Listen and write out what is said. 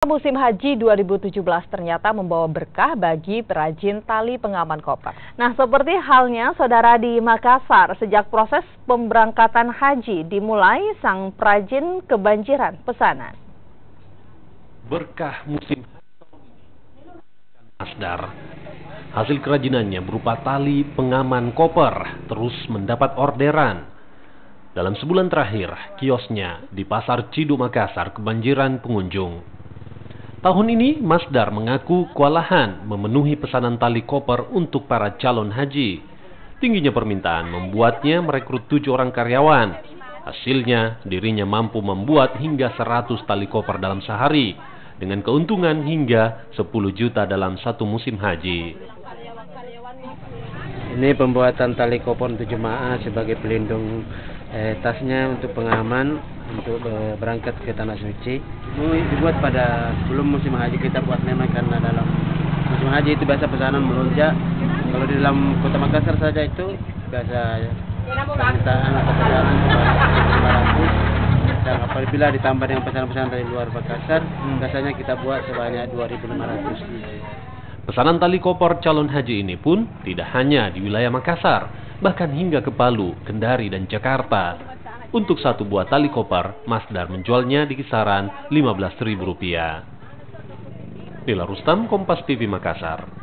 Musim Haji 2017 ternyata membawa berkah bagi perajin tali pengaman koper. Nah, seperti halnya saudara di Makassar, sejak proses pemberangkatan haji dimulai, sang perajin kebanjiran pesanan. Berkah musim Masdar. Hasil kerajinannya berupa tali pengaman koper terus mendapat orderan. Dalam sebulan terakhir, kiosnya di Pasar Ciduk Makassar kebanjiran pengunjung. Tahun ini, Masdar mengaku kewalahan memenuhi pesanan tali koper untuk para calon haji. Tingginya permintaan membuatnya merekrut 7 orang karyawan. Hasilnya, dirinya mampu membuat hingga 100 tali koper dalam sehari, dengan keuntungan hingga 10 juta dalam satu musim haji. Ini pembuatan tali koper untuk jemaah sebagai pelindung tasnya untuk pengaman untuk berangkat ke Tanah Suci. Ini dibuat pada sebelum musim haji kita buat memang karena dalam musim haji itu biasa pesanan melonjak. Kalau di dalam kota Makassar saja itu biasa permintaan atau pesanan 500. Dan apabila ditambah dengan pesanan-pesanan dari luar Makassar, biasanya kita buat sebanyak 2.500. Pesanan tali koper calon haji ini pun tidak hanya di wilayah Makassar, bahkan hingga ke Palu, Kendari, dan Jakarta. Untuk satu buah tali koper, Masdar menjualnya di kisaran Rp15.000. Nila Rustam, Kompas TV Makassar.